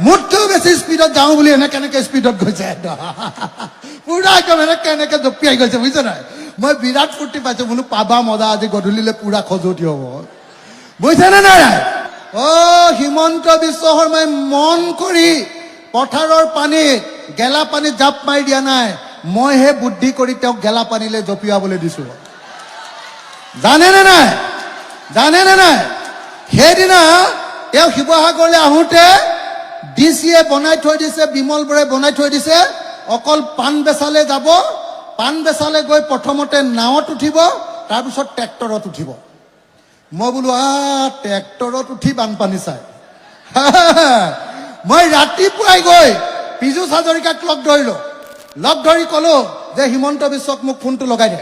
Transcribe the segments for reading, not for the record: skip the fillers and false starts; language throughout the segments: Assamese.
মোতকৈও বেছি স্পীডত যাওঁ বুলি এনেকে স্পীডত গৈছে পুৰা একদম এনেকে জঁপিয়াই গৈছে বুজিছে নাই মই বিৰাট ফূৰ্তি পাইছো বোলো পাবা মজা আজি গধূলিলৈ পুৰা খজুৱতি হ'ব বুজিছেনে নাই হিমন্ত বিশ্ব শৰ্মাই মন কৰি পথাৰৰ পানীত গেলা পানীত জাপ মাৰি দিয়া নাই মইহে বুদ্ধি কৰি তেওঁক গেলা পানীলৈ জঁপিয়াবলৈ দিছো জানেনে নাই সেইদিনা তেওঁ শিৱসাগৰলৈ আহোঁতে ডিচিয়ে বনাই থৈ দিছে বিমল বৰাই বনাই থৈ দিছে অকল পাণ বেচালে যাব পাণ বেচালে গৈ প্ৰথমতে নাৱত উঠিব তাৰপিছত ট্ৰেক্টৰত উঠিব মই বোলো ট্ৰেক্টৰত উঠি বানপানী চাই মই ৰাতিপুৱাই গৈ পীযুষ হাজৰিকাক লগ ধৰি ক'লো যে হিমন্ত বিশ্বক মোক ফোনটো লগাই দে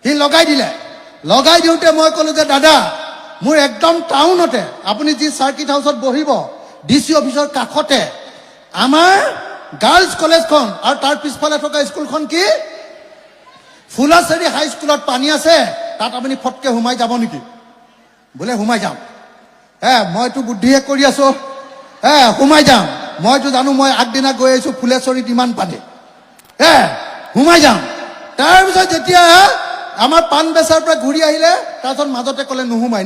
সি লগাই দিলে লগাই দিওঁতে মই ক'লো যে দাদা মোৰ একদম টাউনতে আপুনি যি চাৰ্কিট হাউচত বহিব ডিচি অফিচৰ কাষতে আমাৰ গাৰ্লছ কলেজখন আৰু তাৰ পিছফালে থকা স্কুলখন কি ফুলাচেৰী হাইস্কুলত পানী আছে তাত আপুনি ফটকে সোমাই যাব নেকি বোলে সোমাই যাম মইতো বুদ্ধিহে কৰি আছো সোমাই যাম মইতো জানো মই আগদিনা গৈ আহিছো ফুলেশ্বৰীত ইমান পানী সোমাই যাম তাৰপিছত যেতিয়া আমাৰ পাণ বেচাৰ পৰা ঘূৰি আহিলে তাৰপিছত মাজতে ক'লে নোসোমাই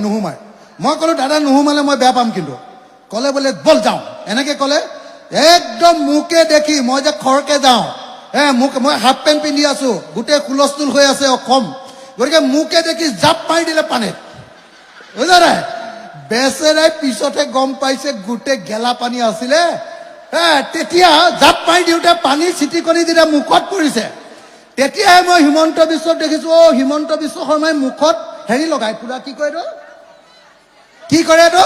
মই ক'লো দাদা নোসোমালে মই বেয়া পাম কিন্তু ক'লে বোলে বল যাওঁ এনেকে ক'লে একদম মোকে দেখি মই যে খৰকে যাওঁ মই হাফ পেণ্ট পিন্ধি আছো গোটেই হুলস্থুল হৈ আছে অসম গতিকে মোকে দেখি জাপ মাৰি দিলে পানীত বুজা নাই বেচেৰাই পিছতহে গম পাইছে গোটেই গেলা পানী আছিলে তেতিয়া জাপ মাৰি দিওঁতে পানী চিটিকনি দিলে মুখত পৰিছে তেতিয়াহে মই হিমন্ত বিশ্বক দেখিছো হিমন্ত বিশ্ব শৰ্মাই মুখত হেৰি লগাই পুৰা কি কয় কি কৰে এইটো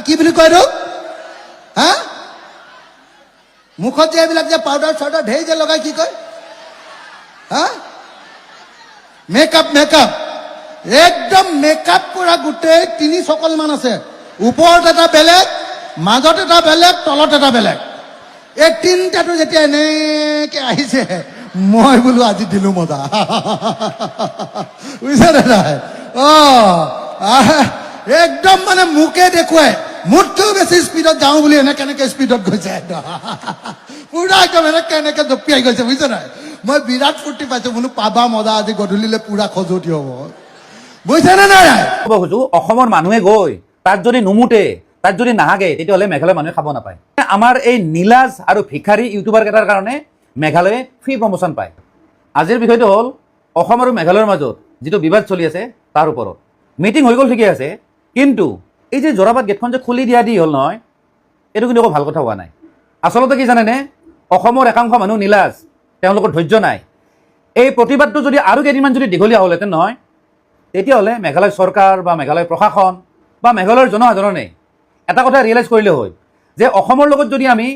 কি বুলি কয় এইটো মুখত যে এইবিলাক যে পাউডাৰ চাউডাৰ ঢেৰ যে লগাই কি কয় মেকআপ একদম মেকআপ কৰা গোটেই 3 চকল মান আছে ওপৰত এটা বেলেগ মাজত এটা বেলেগ তলত এটা বেলেগ এই তিনিটাটো যেতিয়া এনেকে আহিছে মই বোলো আজি দিলো মজা বুজিছে নাই একদম মানে মোকে দেখুৱাই মোতকৈও বেছি স্পীডত যাওঁ বুলি এনেকে স্পীডত গৈছে পুৰা একদম এনেকে জঁপিয়াই গৈছে বুজিছে নাই মই বিৰাট ফূৰ্তি পাইছো বোলো পাবা মজা আজি গধূলিলৈ পুৰা খজুৱতি হ'ব বুজিছেনে নাই ক'ব খোজো অসমৰ মানুহে গৈ তাত যদি নুমুতে তাত যদি নাহাগে তেতিয়াহ'লে মেঘালয় মানুহে খাব নাপায় আমাৰ এই নীলাজ আৰু ভিক্ষাৰী ইউটিউবাৰ কেইটাৰ কাৰণে মেঘালয়ে ফ্ৰী প্ৰমোশ্যন পায় আজিৰ বিষয়টো হ'ল অসম আৰু মেঘালয়ৰ মাজত যিটো বিবাদ চলি আছে তাৰ ওপৰত মিটিং হৈ গ'ল ঠিকে আছে কিন্তু এই যে জোৰাবাট গেটখন যে খুলি দিয়া দি হ'ল নহয় এইটো কিন্তু একো ভাল কথা হোৱা নাই আচলতে কি জানেনে অসমৰ একাংশ মানুহ নীলাজ তেওঁলোকৰ ধৈৰ্য নাই এই প্ৰতিবাদটো যদি আৰু কেইদিনমান যদি দীঘলীয়া হ'লহেঁতেন নহয় তেতিয়াহ'লে মেঘালয় চৰকাৰ বা মেঘালয় প্ৰশাসন বা মেঘালয়ৰ জনসাধাৰণে এটা কথা ৰিয়েলাইজ কৰিলে হয় যে অসমৰ লগত যদি আমি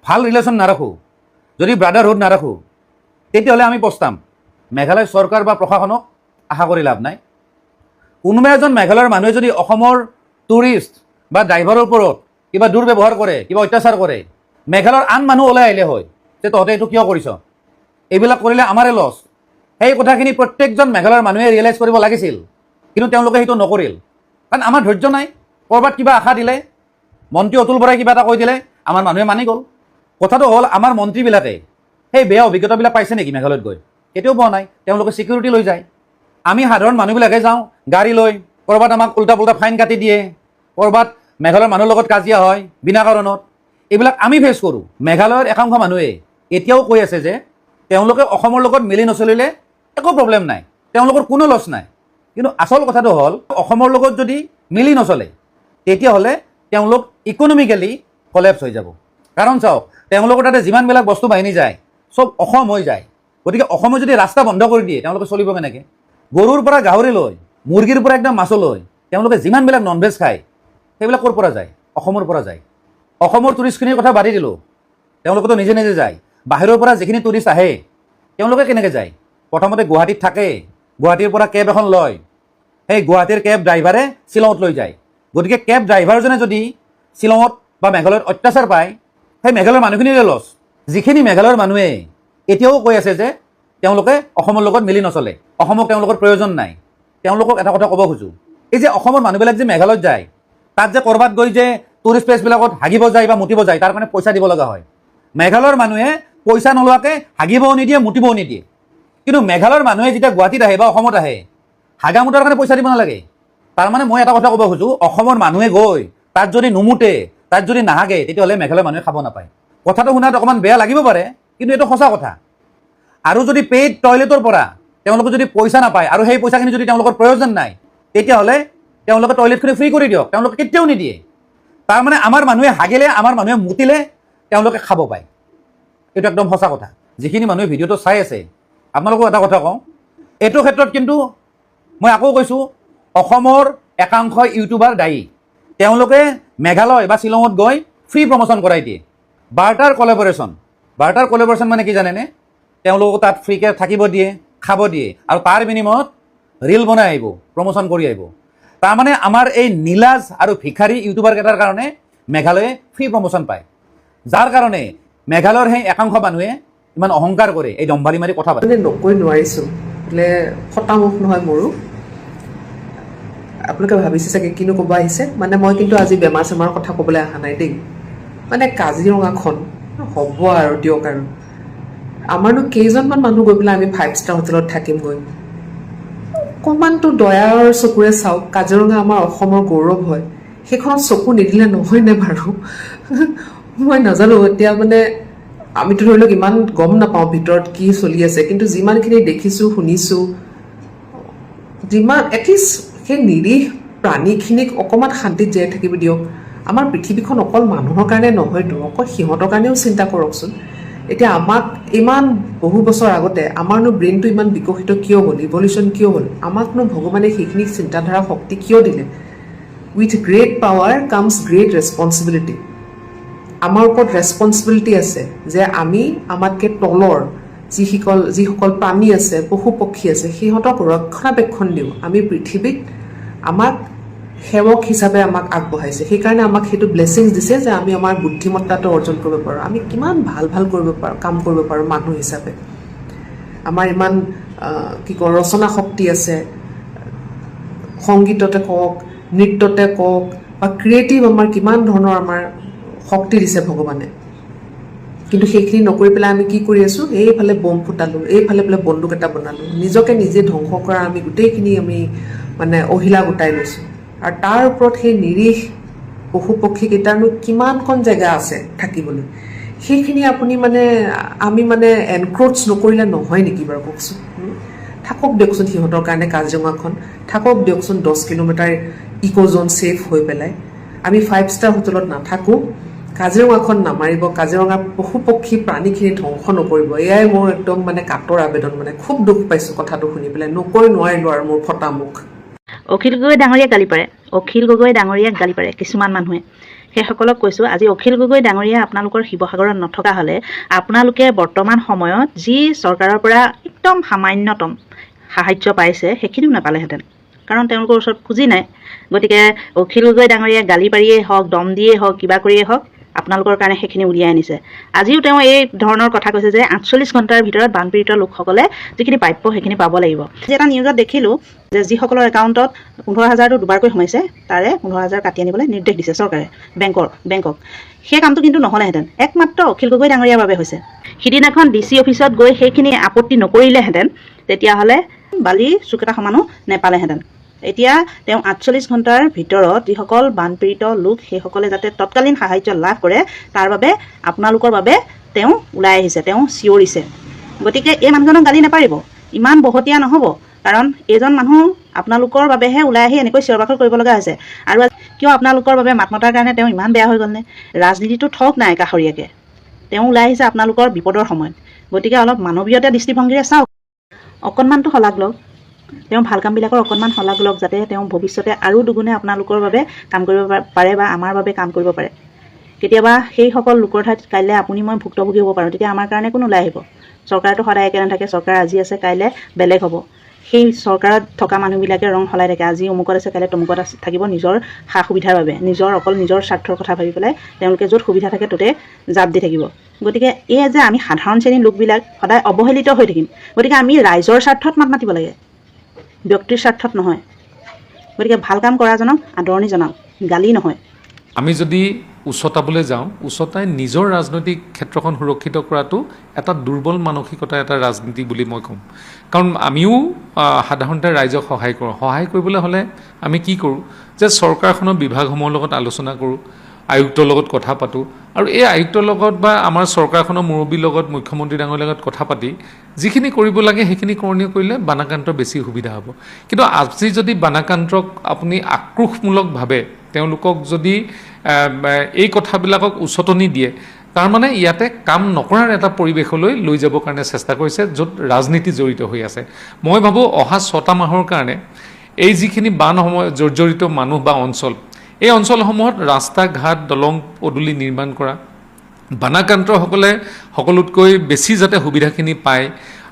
ভাল ৰিলেশ্যন নাৰাখোঁ যদি ব্ৰাদাৰহুড নাৰাখোঁ তেতিয়াহ'লে আমি পস্তাম মেঘালয় চৰকাৰ বা প্ৰশাসনক আশা কৰি লাভ নাই কোনোবা এজন মেঘালয়ৰ মানুহে যদি অসমৰ টুৰিষ্ট বা ড্ৰাইভাৰৰ ওপৰত কিবা দুৰ্ব্যৱহাৰ কৰে কিবা অত্যাচাৰ কৰে মেঘালয়ৰ আন মানুহ ওলাই আহিলে হয় যে তহঁতে এইটো কিয় কৰিছ এইবিলাক কৰিলে আমাৰে লছ সেই কথাখিনি প্ৰত্যেকজন মেঘালয়ৰ মানুহে ৰিয়েলাইজ কৰিব লাগিছিল কিন্তু তেওঁলোকে সেইটো নকৰিল কাৰণ আমাৰ ধৈৰ্য নাই ক'ৰবাত কিবা আশা দিলে মন্ত্ৰী অতুল বৰাই কিবা এটা কৈ দিলে আমাৰ মানুহে মানি গ'ল কথাটো হ'ল আমাৰ মন্ত্ৰীবিলাকে সেই বেয়া অভিজ্ঞতাবিলাক পাইছে নেকি মেঘালয়ত গৈ কেতিয়াও পোৱা নাই তেওঁলোকে ছিকিউৰিটি লৈ যায় আমি সাধাৰণ মানুহবিলাকে যাওঁ গাড়ী লৈ ক'ৰবাত আমাক উল্টা পুল্টা ফাইন কাটি দিয়ে ক'ৰবাত মেঘালয়ৰ মানুহৰ লগত কাজিয়া হয় বিনা কাৰণত এইবিলাক আমি ফেচ কৰোঁ মেঘালয়ৰ একাংশ মানুহে এতিয়াও কৈ আছে যে তেওঁলোকে অসমৰ লগত মিলি নচলিলে একো প্ৰব্লেম নাই তেওঁলোকৰ কোনো লছ নাই কিন্তু আচল কথাটো হ'ল অসমৰ লগত যদি মিলি নচলে তেতিয়াহ'লে তেওঁলোক ইকনমিকেলি কলেপছ হৈ যাব কাৰণ চাওক তেওঁলোকৰ তাতে যিমানবিলাক বস্তু বাহিনী যায় চব অসম হৈ যায় গতিকে অসমে যদি ৰাস্তা বন্ধ কৰি দিয়ে তেওঁলোকে চলিব কেনেকৈ গৰুৰ পৰা গাহৰি লৈ মুৰ্গীৰ পৰা একদম মাছলৈ তেওঁলোকে যিমানবিলাক নন ভেজ খায় সেইবিলাক ক'ৰ পৰা যায় অসমৰ পৰা যায় অসমৰ টুৰিষ্টখিনিৰ কথা বাদ দিলোঁ তেওঁলোকেতো নিজে নিজে যায় বাহিৰৰ পৰা যিখিনি টুৰিষ্ট আহে তেওঁলোকে কেনেকৈ যায় প্ৰথমতে গুৱাহাটীত থাকে গুৱাহাটীৰ পৰা কেব এখন লয় সেই গুৱাহাটীৰ কেব ড্ৰাইভাৰে শ্বিলঙত লৈ যায় গতিকে কেব ড্ৰাইভাৰজনে যদি শ্বিলঙত বা মেঘালয়ত অত্যাচাৰ পায় সেই মেঘালয়ৰ মানুহখিনিৰে লছ যিখিনি মেঘালয়ৰ মানুহে এতিয়াও কৈ আছে যে তেওঁলোকে অসমৰ লগত মিলি নচলে অসমক তেওঁলোকৰ প্ৰয়োজন নাই তেওঁলোকক এটা কথা ক'ব খোজোঁ এই যে অসমৰ মানুহবিলাক যে মেঘালয়ত যায় তাত যে ক'ৰবাত গৈ যে টুৰিষ্ট প্লেচবিলাকত হাগিব যায় বা মুতিব যায় তাৰ কাৰণে পইচা দিব লগা হয়। মেঘালয়ৰ মানুহে পইচা নোলোৱাকৈ হাগিবও নিদিয়ে মুতিবও নিদিয়ে। কিন্তু মেঘালয়ৰ মানুহে যেতিয়া গুৱাহাটীত আহে বা অসমত আহে হাগা মুতাৰ কাৰণে পইচা দিব নালাগে। তাৰমানে মই এটা কথা ক'ব খোজোঁ, অসমৰ মানুহে গৈ তাত যদি নুমুতে, তাত যদি নাহাগে, তেতিয়াহ'লে মেঘালয়ৰ মানুহে খাব নাপায়। কথাটো শুনাত অকণমান বেয়া লাগিব পাৰে, কিন্তু এইটো সঁচা কথা। আৰু যদি পেইড টয়লেটৰ পৰা তেওঁলোকে যদি পইচা নাপায় আৰু সেই পইচাখিনি যদি তেওঁলোকৰ প্ৰয়োজন নাই, তেতিয়াহ'লে তেওঁলোকে টয়লেটখিনি ফ্ৰী কৰি দিয়ক। তেওঁলোকে কেতিয়াও নিদিয়ে। তাৰমানে আমাৰ মানুহে হাগিলে, আমাৰ মানুহে মুতিলে তেওঁলোকে খাব পায়। এইটো একদম সঁচা কথা। যিখিনি মানুহে ভিডিঅ'টো চাই আছে, আপোনালোকক এটা কথা কওঁ, এইটো ক্ষেত্ৰত কিন্তু মই আকৌ কৈছোঁ, অসমৰ একাংশ ইউটিউবাৰ দায়ী। তেওঁলোকে মেঘালয় বা শ্বিলঙত গৈ ফ্ৰী প্ৰমোশ্যন কৰাই দিয়ে। বাৰ্টাৰ কলেবৰেশ্যন মানে কি জানেনে? তেওঁলোকক তাত ফ্ৰীকৈ থাকিব দিয়ে, খাব দিয়ে, আৰু তাৰ বিনিময়ত ৰিল বনাই আহিব, প্ৰমোশ্যন কৰি আহিব। তাৰমানে আমাৰ এই নীলাজ আৰু ভিখাৰী ইউটিউবাৰকেইটাৰ কাৰণে মেঘালয়ে ফ্ৰী প্ৰমোশ্যন পায়, যাৰ কাৰণে মেঘালয়ৰ সেই একাংশ মানুহে ইমান অহংকাৰ কৰে, এই দম্ভালি মাৰি কথা পাতে। নকৈ নোৱাৰিছোঁ বোলে ফটামুখ নহয় মোৰো। আপোনালোকে ভাবিছে চাগে কিনো ক'ব আহিছে। মানে মই কিন্তু আজি বেমাৰ চেমাৰৰ কথা ক'বলৈ অহা নাই দেই। মানে কাজিৰঙাখন হ'ব আৰু দিয়ক আৰু। আমাৰনো কেইজনমান মানুহ গৈ পেলাই আমি 5 ষ্টাৰ হোটেলত থাকিমগৈ। অকণমানতো দয়াৰ চকুৰে চাওক, কাজিৰঙা আমাৰ অসমৰ গৌৰৱ হয়, সেইখনত চকু নিদিলে নহয়নে বাৰু? মই নাজানো এতিয়া, মানে আমিতো ধৰি লওক ইমান গম নাপাওঁ ভিতৰত কি চলি আছে, কিন্তু যিমানখিনি দেখিছোঁ শুনিছোঁ, যিমান এটলিষ্ট সেই নিৰীহ প্ৰাণীখিনিক অকণমান শান্তিত জীয়াই থাকিব দিয়ক। আমাৰ পৃথিৱীখন অকল মানুহৰ কাৰণে নহয়তো, অকল সিহঁতৰ কাৰণেও চিন্তা কৰকচোন। এতিয়া আমাক ইমান বহু বছৰ আগতে আমাৰনো ব্ৰেইনটো ইমান বিকশিত কিয় হ'ল, ইভলিউশ্যন কিয় হ'ল? আমাকনো ভগৱানে সেইখিনি চিন্তাধাৰা শক্তি কিয় দিলে? With great power comes great responsibility. আমাৰ ওপৰত ৰেছপনচিবিলিটি আছে যে আমি আমাতকৈ তলৰ যিসকল প্ৰাণী আছে, পশু পক্ষী আছে, সিহঁতক ৰক্ষণাবেক্ষণ দিওঁ। আমি পৃথিৱীত আমাক সেৱক হিচাপে আমাক আগবঢ়াইছে। সেইকাৰণে আমাক সেইটো ব্লেছিংছ দিছে যে আমি আমাৰ বুদ্ধিমত্তাটো অৰ্জন কৰিব পাৰোঁ। আমি কিমান ভাল কৰিব পাৰোঁ, কাম কৰিব পাৰোঁ মানুহ হিচাপে। আমাৰ ইমান ৰচনা শক্তি আছে, সংগীততে কওক, নৃত্যতে কওক, বা ক্ৰিয়েটিভ আমাৰ কিমান ধৰণৰ আমাৰ শক্তি দিছে ভগৱানে। কিন্তু সেইখিনি নকৰি পেলাই আমি কি কৰি আছোঁ? এইফালে বম ফুটালোঁ, এইফালে বোলে বন্দুক এটা বনালোঁ, নিজকে নিজে ধ্বংস কৰা আমি গোটেইখিনি আমি মানে অহিলা গোটাই লৈছোঁ। আৰু তাৰ ওপৰত সেই নিৰীহ পশু পক্ষীকেইটাৰনো কিমানখন জেগা আছে থাকিবলৈ? সেইখিনি আপুনি আমি এনক্ৰ'চ নকৰিলে নহয় নেকি বাৰু কওকচোন? থাকক দিয়কচোন সিহঁতৰ কাৰণে কাজিৰঙাখন, থাকক দিয়কচোন 10 কিলোমিটাৰ ইক'জন ছেফ হৈ পেলাই। আমি 5 ষ্টাৰ হোটেলত নাথাকোঁ, কাজিৰঙাখন নামাৰিব, কাজিৰঙাৰ পশু পক্ষী প্ৰাণীখিনি ধ্বংস নকৰিব। এয়াই মোৰ একদম কাতৰ আবেদন। খুব দুখ পাইছোঁ কথাটো শুনি পেলাই, নকৈ নোৱাৰিলোঁ আৰু মোৰ ফটা মুখ। অখিল গগৈ ডাঙৰীয়াক গালি পাৰে কিছুমান মানুহে। সেইসকলক কৈছোঁ, আজি অখিল গগৈ ডাঙৰীয়া আপোনালোকৰ শিৱসাগৰত নথকা হ'লে আপোনালোকে বৰ্তমান সময়ত যি চৰকাৰৰ পৰা একদম সামান্যতম সাহাৰ্য পাইছে সেইখিনিও নাপালেহেঁতেন, কাৰণ তেওঁলোকৰ ওচৰত পুঁজি নাই। গতিকে অখিল গগৈ ডাঙৰীয়াক গালি পাৰিয়েই হওক, দম দিয়েই হওক, কিবা কৰিয়েই হওক, আপোনালোকৰ কাৰণে সেইখিনি উলিয়াই আনিছে। আজিও তেওঁ এই ধৰণৰ কথা কৈছে যে 48 ঘণ্টাৰ ভিতৰত বানপীড়িত লোকসকলে যিখিনি প্ৰাপ্য সেইখিনি পাব লাগিব। এটা নিউজত দেখিলোঁ যে যিসকলৰ একাউণ্টত 15,000টো দুবাৰকৈ সোমাইছে, তাৰে 15,000 কাটি আনিবলৈ নিৰ্দেশ দিছে চৰকাৰে বেংকক। সেই কামটো কিন্তু নহ'লেহেঁতেন, একমাত্ৰ অখিল গগৈ ডাঙৰীয়াৰ বাবে হৈছে। সিদিনাখন DC অফিচত গৈ সেইখিনি আপত্তি নকৰিলেহেঁতেন, তেতিয়াহ'লে বালি চুকেটা সমানো নেপালেহেঁতেন। এতিয়া তেওঁ 48 ঘণ্টাৰ ভিতৰত যিসকল বানপীড়িত লোক সেইসকলে যাতে তৎকালীন সাহাৰ্য লাভ কৰে, তাৰ বাবে আপোনালোকৰ বাবে তেওঁ ওলাই আহিছে, তেওঁ চিঞৰিছে। গতিকে এই মানুহজনক গালি নাপাৰিব, ইমান বহতীয়া নহ'ব, কাৰণ এইজন মানুহ আপোনালোকৰ বাবেহে ওলাই আহি এনেকৈ চিঞৰ বাখৰ কৰিব লগা হৈছে। আৰু কিয় আপোনালোকৰ বাবে মাত মতাৰ কাৰণে তেওঁ ইমান বেয়া হৈ গ'লনে? ৰাজনীতিটো ঠগ নাই কাষৰীয়াকৈ, তেওঁ ওলাই আহিছে আপোনালোকৰ বিপদৰ সময়ত। গতিকে অলপ মানৱীয়তা দৃষ্টিভংগীৰে চাওক, অকণমানটো শলাগ লওক, তেওঁ ভাল কামবিলাকৰ অকণমান শলাগ লওক, যাতে তেওঁ ভৱিষ্যতে আৰু দুগুণে আপোনালোকৰ বাবে কাম কৰিব পাৰে বা আমাৰ বাবে কাম কৰিব পাৰে। কেতিয়াবা সেইসকল লোকৰ ঠাইত কাইলৈ আপুনি মই ভুক্তভোগী হ'ব পাৰোঁ, তেতিয়া আমাৰ কাৰণে কোন ওলাই আহিব? চৰকাৰটো সদায় একে নাথাকে, চৰকাৰ আজি আছে কাইলৈ বেলেগ হ'ব। সেই চৰকাৰত থকা মানুহবিলাকে ৰং সলাই থাকে, আজি অমুকত আছে কাইলৈ তমুকত থাকিব, নিজৰ সা সুবিধাৰ বাবে, অকল নিজৰ স্বাৰ্থৰ কথা ভাবি পেলাই তেওঁলোকে য'ত সুবিধা থাকে ত'তে জাপ দি থাকিব। গতিকে এই যে আমি সাধাৰণ শ্ৰেণীৰ লোকবিলাক সদায় অৱহেলিত হৈ থাকিম। গতিকে আমি ৰাইজৰ স্বাৰ্থত মাত মাতিব লাগে, ব্যক্তিৰ স্বাৰ্থত নহয়। গতিকে ভাল কাম কৰাজনক আদৰণি জনাওক, গালি নহয়। আমি যদি উচ্চতাবলৈ যাওঁ, উচ্চতাই নিজৰ ৰাজনৈতিক ক্ষেত্ৰখন সুৰক্ষিত কৰাটো এটা দুৰ্বল মানসিকতা এটা ৰাজনীতি বুলি মই ক'ম। কাৰণ আমিও সাধাৰণতে ৰাইজক সহায় কৰোঁ। সহায় কৰিবলৈ হ'লে আমি কি কৰোঁ যে চৰকাৰখনৰ বিভাগসমূহৰ লগত আলোচনা কৰোঁ, আয়ুক্তৰ লগত কথা পাতোঁ, আৰু এই আয়ুক্তৰ লগত বা আমাৰ চৰকাৰখনৰ মুৰব্বীৰ লগত, মুখ্যমন্ত্ৰী ডাঙৰীৰ লগত কথা পাতি যিখিনি কৰিব লাগে সেইখিনি কৰণীয় কৰিলে বানাক্ৰান্তৰ বেছি সুবিধা হ'ব। কিন্তু আজি যদি বানাক্ৰান্তক আপুনি আক্ৰোশমূলকভাৱে তেওঁলোকক যদি এই কথাবিলাকক উচতনি দিয়ে, তাৰমানে ইয়াতে কাম নকৰাৰ এটা পৰিৱেশলৈ লৈ যাবৰ কাৰণে চেষ্টা কৰিছে, য'ত ৰাজনীতি জড়িত হৈ আছে। মই ভাবোঁ অহা 6টা মাহৰ কাৰণে এই যিখিনি বান জৰ্জৰিত মানুহ বা অঞ্চল, এই অঞ্চলসমূহত ৰাস্তা ঘাট দলং পদূলি নিৰ্মাণ কৰা, বানাক্ৰান্তসকলে সকলোতকৈ বেছি যাতে সুবিধাখিনি পায়,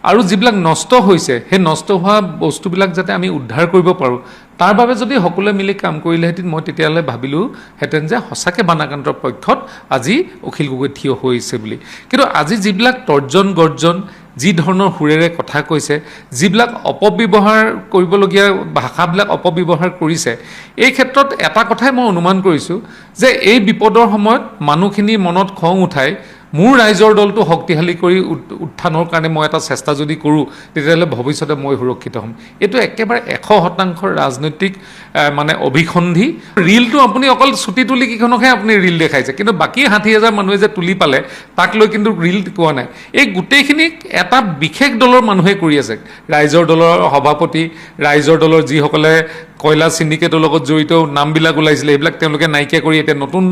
আৰু যিবিলাক নষ্ট হৈছে সেই নষ্ট হোৱা বস্তুবিলাক যাতে আমি উদ্ধাৰ কৰিব পাৰোঁ, তাৰ বাবে যদি সকলোৱে মিলি কাম কৰিলেহেঁতেন, মই তেতিয়াহ'লে ভাবিলোহেঁতেন যে সঁচাকৈ বানাক্ৰান্তৰ পক্ষত আজি অখিল গগৈ থিয় হৈছে বুলি। কিন্তু আজি যিবিলাক তৰ্জন গৰ্জন, যি ধৰণৰ সুৰেৰে কথা কৈছে, যিবিলাক অপব্যৱহাৰ কৰিবলগীয়া ভাষাবিলাক অপব্যৱহাৰ কৰিছে, এই ক্ষেত্ৰত এটা কথাই মই অনুমান কৰিছোঁ যে এই বিপদৰ সময়ত মানুহখিনি মনত খং উঠাই মোৰ ৰাইজৰ দলটো শক্তিশালী কৰি উত্থানৰ কাৰণে মই এটা চেষ্টা যদি কৰোঁ, তেতিয়াহ'লে ভৱিষ্যতে মই সুৰক্ষিত হ'ম। এইটো একেবাৰে 100% ৰাজনৈতিক মানে অভিসন্ধি। ৰীলটো আপুনি অকল চুটি তুলি কেইখনকহে আপুনি ৰীল দেখাইছে, কিন্তু বাকী 60,000 মানুহে যে তুলি পালে তাক লৈ কিন্তু ৰীল কোৱা নাই। এই গোটেইখিনিক এটা বিশেষ দলৰ মানুহে কৰি আছে। ৰাইজৰ দলৰ সভাপতি, ৰাইজৰ দলৰ যিসকলে কয়লা চিণ্ডিকেটৰ লগত জড়িত নামবিলাক ওলাইছিলে, সেইবিলাক তেওঁলোকে নাইকিয়া কৰি এতিয়া নতুন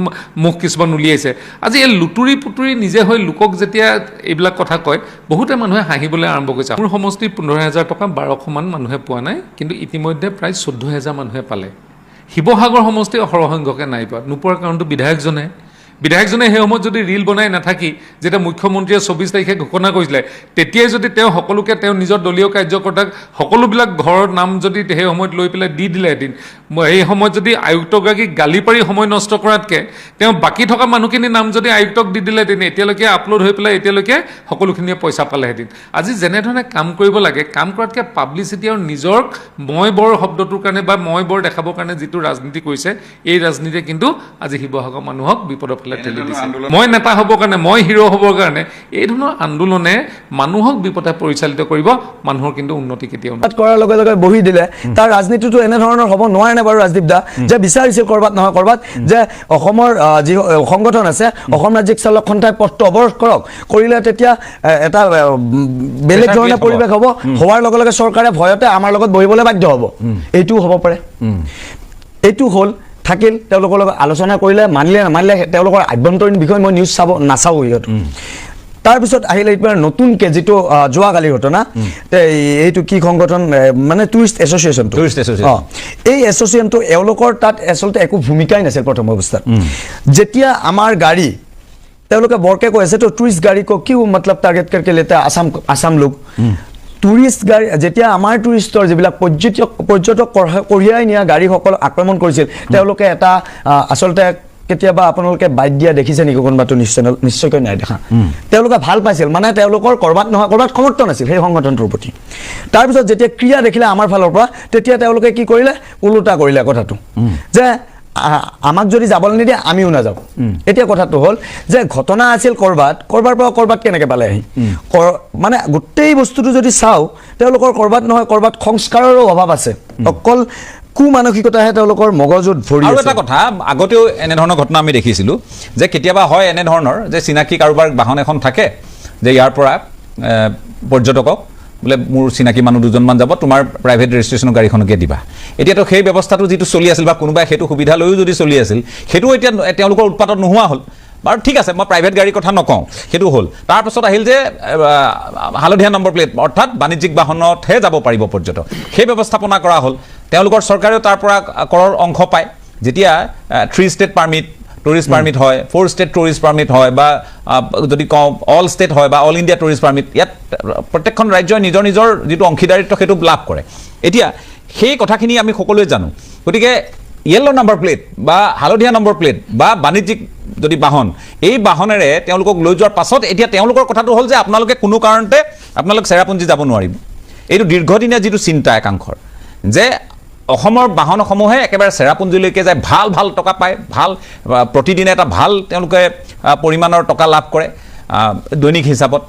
মুখ কিছুমান উলিয়াইছে। আজি এই লুতুৰি পুতুৰি নিজে হৈ লোকক যেতিয়া এইবিলাক কথা কয়, বহুতে মানুহে হাঁহিবলৈ আৰম্ভ কৰিছে। মোৰ সমষ্টিৰ 15,000 টকা 1200মান মানুহে পোৱা নাই, কিন্তু ইতিমধ্যে প্ৰায় 14,000 মানুহে পালে। শিৱসাগৰ সমষ্টি সৰহসংখ্যকে নাই পোৱা। নোপোৱাৰ কাৰণটো বিধায়কজনে সেই সময়ত যদি ৰীল বনাই নাথাকি, যেতিয়া মুখ্যমন্ত্ৰীয়ে 24 তাৰিখে ঘোষণা কৰিছিলে, তেতিয়াই যদি তেওঁ সকলোকে তেওঁ নিজৰ দলীয় কাৰ্যকৰ্তাক সকলোবিলাক ঘৰৰ নাম যদি সেই সময়ত লৈ পেলাই দি দিলেহেঁতেন, এই সময়ত যদি আয়ুক্তগৰাকীক গালি পাৰি সময় নষ্ট কৰাতকৈ তেওঁ বাকী থকা মানুহখিনিৰ নাম যদি আয়ুক্তক দি দিলেহেঁতেন, এতিয়ালৈকে আপলোড হৈ পেলাই এতিয়ালৈকে সকলোখিনিয়ে পইচা পালেহেঁতেন। আজি যেনেধৰণে কাম কৰিব লাগে, কাম কৰাতকৈ পাব্লিচিটি আৰু নিজৰ মই বৰ শব্দটোৰ কাৰণে বা মই বৰ দেখাবৰ কাৰণে যিটো ৰাজনীতি কৰিছে, এই ৰাজনীতিয়ে কিন্তু আজি শিৱসাগৰ মানুহক বিপদৰ ফালে ঠেলি দিছে। মই নেতা হ'বৰ কাৰণে, মই হিৰো হ'বৰ কাৰণে এই ধৰণৰ আন্দোলনে মানুহক বিপথে পৰিচালিত কৰিব, মানুহৰ কিন্তু উন্নতি কেতিয়াও নহয়। কৰাৰ লগে লগে বহি দিলে তাৰ ৰাজনীতিটো এনেধৰণৰ হ'ব নোৱাৰে নে বাৰু ৰাজদীপ দা? যে বিচাৰিছিল ক'ৰবাত নহয় ক'ৰবাত যে অসমৰ যি সংগঠন আছে, অসম ৰাজ্যিক চালক সন্থাই পথটো অৱৰোধ কৰক, কৰিলে তেতিয়া এটা বেলেগ ধৰণে পৰিৱেশ হ'ব, হোৱাৰ লগে লগে চৰকাৰে ভয়তে আমাৰ লগত বহিবলৈ বাধ্য হ'ব। এইটোও হ'ব পাৰে। এইটো হ'ল থাকিল, তেওঁলোকৰ লগত আলোচনা কৰিলে, মানিলে নামানিলে তেওঁলোকৰ আভ্যন্তৰীণ বিষয় মই নিউজ নাচাওঁ ইহঁত। তাৰপিছত আহিলে এতিয়া নতুনকৈ যিটো যোৱাকালিৰ ঘটনা, এইটো কি সংগঠন মানে টুৰিষ্ট এছ'চিয়েশ্যনটো, এই এছ'চিয়েশ্যনটো এওঁলোকৰ তাত আচলতে একো ভূমিকাই নাছিল প্ৰথম অৱস্থাত। যেতিয়া আমাৰ গাড়ী তেওঁলোকে বৰকে কৈ আছে তো টুৰিষ্ট গাড়ী কো কিউ মতলব টাৰ্গেট কৰকে লেতে আসাম লোক টুৰিষ্ট গাড়ী, যেতিয়া আমাৰ টুৰিষ্টৰ যিবিলাক পৰ্যটক কঢ়িয়াই নিয়া গাড়ীসকলক আক্ৰমণ কৰিছিল, তেওঁলোকে এটা আচলতে কেতিয়াবা আপোনালোকে বাইট দিয়া দেখিছে নেকি কোনোবাটো? নিশ্চয়কৈ নাই দেখা। তেওঁলোকে ভাল পাইছিল, মানে তেওঁলোকৰ ক'ৰবাত নহয় ক'ৰবাত সমৰ্থন আছিল সেই সংগঠনটোৰ প্ৰতি। তাৰপিছত যেতিয়া ক্ৰিয়া দেখিলে আমাৰ ফালৰ পৰা, তেতিয়া তেওঁলোকে কি কৰিলে? ওলোটা কৰিলে কথাটো, যে আমাক যদি যাবলৈ নিদিয়ে আমিও নাযাওঁ। এতিয়া কথাটো হ'ল যে ঘটনা আছিল ক'ৰবাৰ পৰা ক'ৰবাত কেনেকৈ পালে আহি, মানে গোটেই বস্তুটো যদি চাওঁ, তেওঁলোকৰ ক'ৰবাত নহয় ক'ৰবাত সংস্কাৰৰো অভাৱ আছে। অকল মানসিকতাহে তেওঁলোকৰ মগজুত ভৰি আছে। আৰু এটা কথা, আগতেও এনেধৰণৰ ঘটনা আমি দেখিছিলোঁ যে কেতিয়াবা হয় এনেধৰণৰ যে চিনাকি কাৰোবাৰ বাহন এখন থাকে, যে ইয়াৰ পৰা পৰ্যটকক বোলে মোৰ চিনাকি মানুহ দুজনমান যাব, তোমাৰ প্ৰাইভেট ৰেজিষ্ট্ৰেশ্যনৰ গাড়ীখনকে দিবা। এতিয়াতো সেই ব্যৱস্থাটো যিটো চলি আছিল বা কোনোবাই সেইটো সুবিধা লৈও যদি চলি আছিল, সেইটো এতিয়া তেওঁলোকৰ উৎপাদন নোহোৱা হ'ল। বাৰু ঠিক আছে, মই প্ৰাইভেট গাড়ীৰ কথা নকওঁ, সেইটো হ'ল। তাৰপাছত আহিল যে হালধীয়া নম্বৰ প্লেট, অৰ্থাৎ বাণিজ্যিক বাহনতহে যাব পাৰিব পৰ্যটক, সেই ব্যৱস্থাপনা কৰা হ'ল। তেওঁলোকৰ চৰকাৰেও তাৰ পৰা কৰৰ অংশ পায়। যেতিয়া 3 ষ্টেট পাৰ্মিট টুৰিষ্ট পাৰ্মিট হয়, 4 ষ্টেট টুৰিষ্ট পাৰ্মিট হয়, বা যদি কওঁ অল ষ্টেট হয় বা অল ইণ্ডিয়া টুৰিষ্ট পাৰ্মিট, ইয়াত প্ৰত্যেকখন ৰাজ্যই নিজৰ নিজৰ যিটো অংশীদাৰিত্ব সেইটো লাভ কৰে। এতিয়া সেই কথাখিনি আমি সকলোৱে জানো। গতিকে য়েল্ল' নম্বৰ প্লেট বা হালধীয়া নম্বৰ প্লেট বা বাণিজ্যিক যদি বাহন, এই বাহনেৰে তেওঁলোকক লৈ যোৱাৰ পাছত এতিয়া তেওঁলোকৰ কথাটো হ'ল যে আপোনালোকে কোনো কাৰণতে আপোনালোক চেৰাপুঞ্জী যাব নোৱাৰিব। এইটো দীৰ্ঘদিনীয়া যিটো চিন্তা একাংশৰ, যে অসমৰ বাহনসমূহে একেবাৰে চেৰাপুঞ্জীলৈকে যায়, ভাল ভাল টকা পায়, ভাল প্ৰতিদিনে এটা ভাল তেওঁলোকে পৰিমাণৰ টকা লাভ কৰে দৈনিক হিচাপত।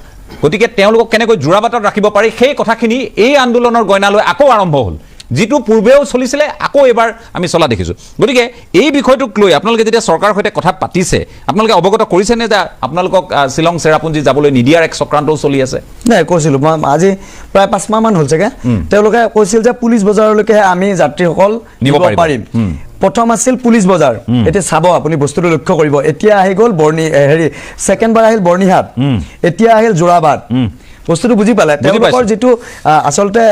গতিকে তেওঁলোকক কেনেকৈ যোৰাবাটত ৰাখিব পাৰি সেই কথাখিনি এই আন্দোলনৰ গইনালৈ আকৌ আৰম্ভ হ'ল, যিটো পূৰ্বেও চলিছিলে আকৌ এবাৰ আমি চলা দেখিছোঁ। গতিকে এই বিষয়টোক লৈ আপোনালোকে যেতিয়া চৰকাৰৰ সৈতে কথা পাতিছে, আপোনালোকে অৱগত কৰিছেনে যে আপোনালোকক শ্বিলং চেৰাপুঞ্জী যাবলৈ নিদিয়াৰ এক চক্ৰান্তও চলি আছে? নাই, কৈছিলোঁ মই আজি প্ৰায় 5 মাহমান হ'ল চাগে। তেওঁলোকে কৈছিল যে পুলিচ বজাৰলৈকে আমি যাত্ৰীসকল নিব পাৰিম। প্ৰথম আছিল পুলিচ বজাৰ, এতিয়া চাব আপুনি বস্তুটো লক্ষ্য কৰিব, এতিয়া আহি গ'ল ছেকেণ্ডবাৰ আহিল বৰ্ণিহাট, এতিয়া আহিল যোৰাবাট। বস্তুটো বুজি পালে? তেওঁলোকৰ যিটো আচলতে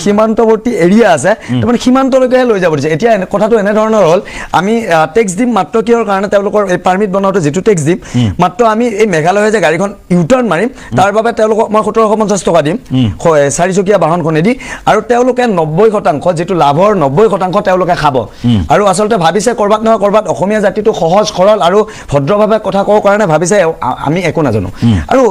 সীমান্তৱৰ্তী এৰিয়া আছে, তাৰমানে সীমান্তলৈকেহে লৈ যাব দিছে। এতিয়া কথাটো এনেধৰণৰ হ'ল, আমি টেক্স দিম মাত্ৰ কিহৰ কাৰণে, তেওঁলোকৰ এই পাৰ্মিট বনাওঁতে যিটো টেক্স দিম, মাত্ৰ আমি এই মেঘালয়ে যে গাড়ীখন ইউটাৰ্ণ মাৰিম তাৰ বাবে তেওঁলোকক মই 1750 টকা দিম 4চকীয়া বাহনখনেদি, আৰু তেওঁলোকে 90%, যিটো লাভৰ 90% তেওঁলোকে খাব। আৰু আচলতে ভাবিছে ক'ৰবাত নহয় ক'ৰবাত অসমীয়া জাতিটো সহজ সৰল আৰু ভদ্ৰভাৱে কথা ক'ব কাৰণে ভাবিছে আমি একো নাজানো। আৰু